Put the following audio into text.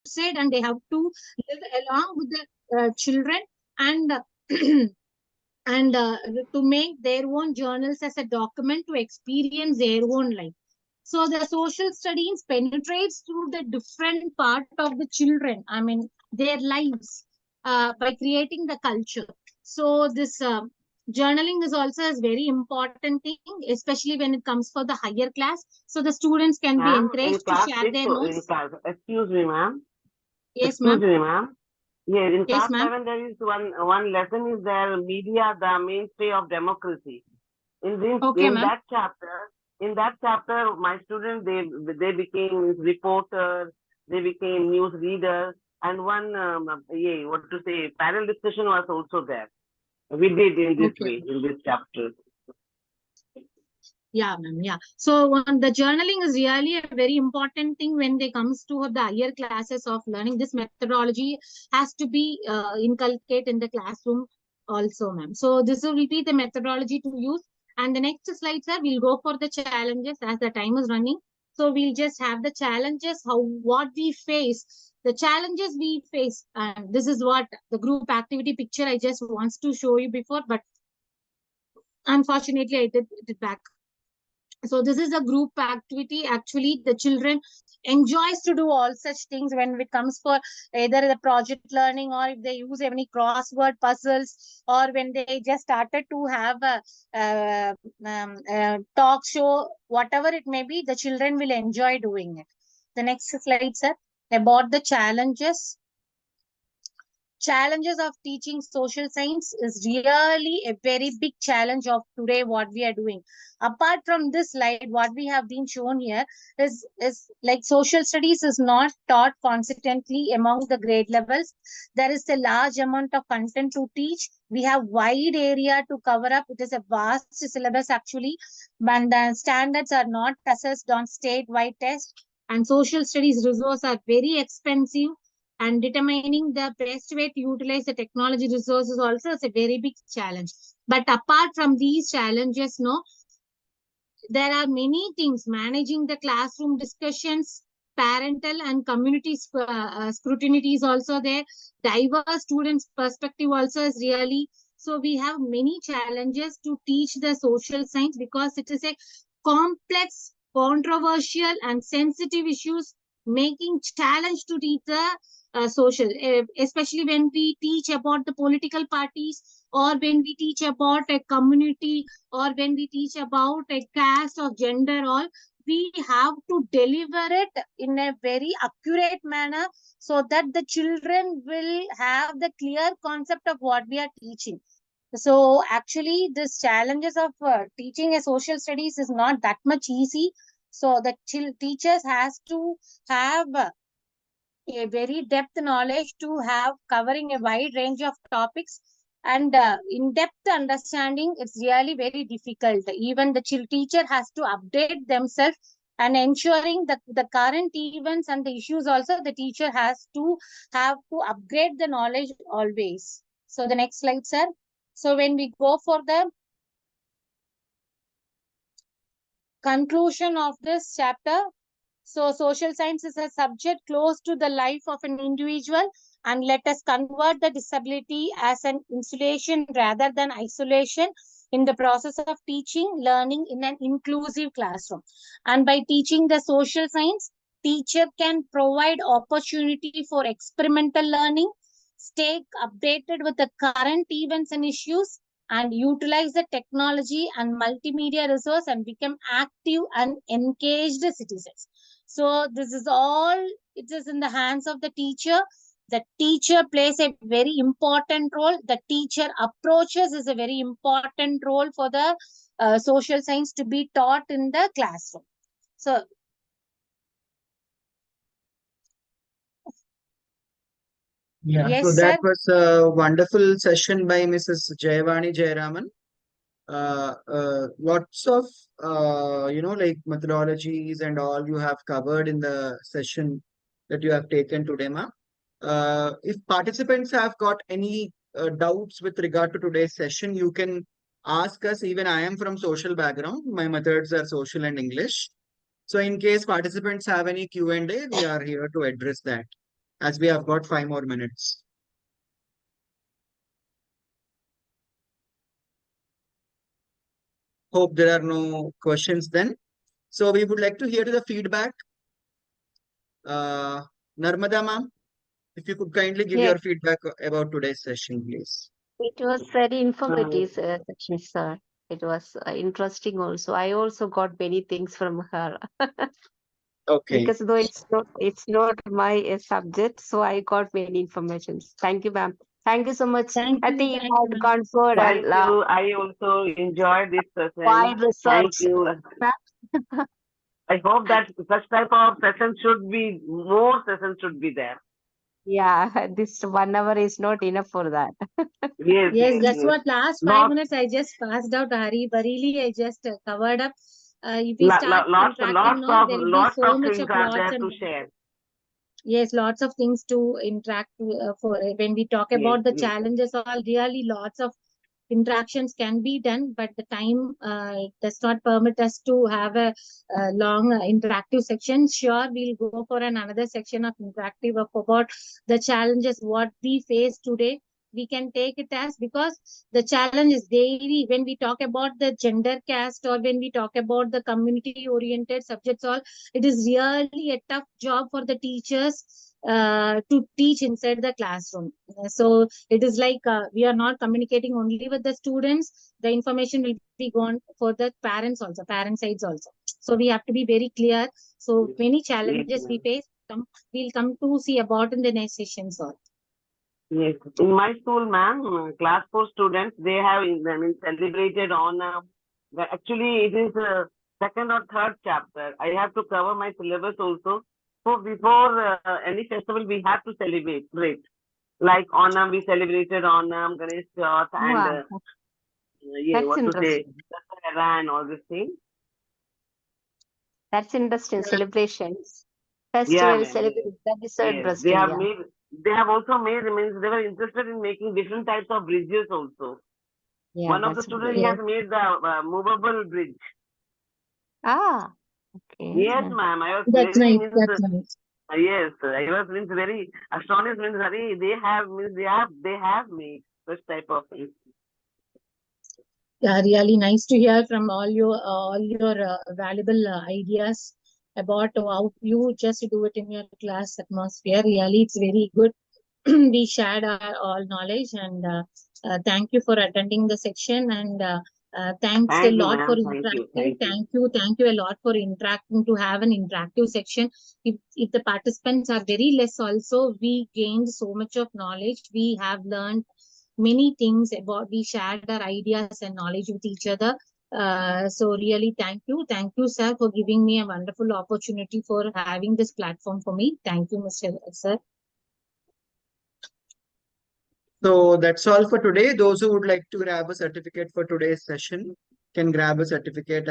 outside and they have to live along with the children, and and to make their own journals as a document to experience their own life. So the social studies penetrates through the different part of the children, I mean their lives, by creating the culture. So this journaling is also a very important thing, especially when it comes for the higher class. So the students can be Ma'am, in encouraged to class share 6, their in notes. class, excuse me, ma'am. Yes, Excuse ma'am. me, ma'am. Yeah, in Yes, class ma'am. 7, there is one lesson is there, media, the mainstay of democracy. Okay, In ma'am. that chapter, my students they became reporters, they became news readers, and one yeah, what to say, panel discussion was also there. We did in this Okay. way in this chapter. Yeah, ma'am. Yeah. So the journaling is really a very important thing when they comes to the higher classes of learning. This methodology has to be inculcated in the classroom also, ma'am. So this will be the methodology to use. And the next slide, sir, we'll go for the challenges as the time is running. So we'll just have the challenges, how what we face, the challenges we face, and this is what the group activity picture I just wants to show you before, but unfortunately I did it back. So this is a group activity. Actually, the children enjoys to do all such things when it comes for either the project learning, or if they use any crossword puzzles, or when they just started to have a talk show, whatever it may be, the children will enjoy doing it. The next slide, sir, about the challenges of teaching social science is really a very big challenge of today what we are doing. Apart from this slide, what we have been shown here is like social studies is not taught consistently among the grade levels. There is a large amount of content to teach. We have wide area to cover up. It is a vast syllabus actually, and the standards are not assessed on statewide test, and social studies resources are very expensive, and determining the best way to utilize the technology resources also is a very big challenge. But apart from these challenges, no, there are many things. Managing the classroom discussions, parental and community scrutiny is also there. Diverse students perspective also is really, so we have many challenges to teach the social science because it is a complex, controversial and sensitive issues, making challenge to teach the social, especially when we teach about the political parties, or when we teach about a community, or when we teach about a caste or gender, all we have to deliver it in a very accurate manner, so that the children will have the clear concept of what we are teaching. So actually this challenges of teaching a social studies is not that much easy. So the teachers has to have a very depth knowledge to have covering a wide range of topics, and in-depth understanding, it's really very difficult. Even the teacher has to update themselves, and ensuring that the current events and the issues also, the teacher has to have to upgrade the knowledge always. So the next slide, sir. So when we go for the conclusion of this chapter, so social science is a subject close to the life of an individual, and let us convert the disability as an insulation rather than isolation in the process of teaching, learning in an inclusive classroom. And by teaching the social science, teacher can provide opportunity for experimental learning, stay updated with the current events and issues, and utilize the technology and multimedia resource and become active and engaged citizens. So this is all, it is in the hands of the teacher. The teacher plays a very important role. The teacher approaches is a very important role for the social science to be taught in the classroom. So Yeah, yes, so that sir. was a wonderful session by Mrs. Jayavani Jayaraman. Lots of like methodologies and all you have covered in the session that you have taken today, ma'am. If participants have got any doubts with regard to today's session, you can ask us. Even I am from social background. My methods are social and English. So in case participants have any Q&A, we are here to address that. as we have got 5 more minutes. Hope there are no questions then. So we would like to hear the feedback. Uh, Narmada ma'am, if you could kindly give Yeah, your feedback about today's session, please. it was very Uh, informative section, sir. It was interesting also. I also got many things from her Okay. because though it's not my subject, so I got many informations. Thank you, ma'am. Thank you so much. I think you Thank you, had ma'am. gone for a Thank you. I also enjoyed this session. wide Thank research. you. I hope that such type of sessions should be more sessions should be there. Yeah, this 1 hour is not enough for that. Yes, Yes, yes, that's yes. what last five Not minutes I just passed out. Hari Barili, I just covered up. If we start interacting, no, there will be lots so of much things of are lots there and to share. yes, lots of things to interact for when we talk Yes, about the yes, challenges. All really lots of interactions can be done, but the time does not permit us to have a long interactive section. Sure, we'll go for another section of interactive of about the challenges what we face today. We can take it as because the challenge is daily when we talk about the gender caste or when we talk about the community oriented subjects all it is really a tough job for the teachers to teach inside the classroom. So it is like we are not communicating only with the students. The information will be gone for the parents also, parent sides also. So we have to be very clear. So many yes, challenges we ma'am. face. We'll come to see about in the next sessions. All. Yes. In my school, ma'am, class four students, they have, I mean, celebrated on, actually it is second or third chapter. I have to cover my syllabus also. So before any festival, we have to celebrate. Great. Like Onam, we celebrated Onam, Ganesh Chaurath, and Wow, yeah, that's what to say, interesting. Dussehra and all these things. That's interesting. Celebrations, Yeah, festival ma'am. Yes. celebrations. That is so Yes. They interesting. have Yeah. made. They have also made. Means they were interested in making different types of bridges also. Yeah, One of the that's students great. he Yes, has made the movable bridge. Ah, okay. Yes, ma'am. I was that's very nice. means That's nice. yes. I was means very astonished. Means very they have means they have made such type of things. Yeah, really nice to hear from all your valuable ideas about how you just do it in your class atmosphere. Really, it's very good. We shared our all knowledge and thank you for attending the section and thanks a Thank you, lot for ma'am. Thank you. interacting. Thank you. Thank you a lot for interacting to have an interactive section. If the participants are very less, also we gained so much of knowledge. We have learned many things about. We shared our ideas and knowledge with each other. So really, thank you, sir, for giving me a wonderful opportunity for having this platform for me. Thank you, Mr. Sir. So that's all for today. Those who would like to grab a certificate for today's session can grab a certificate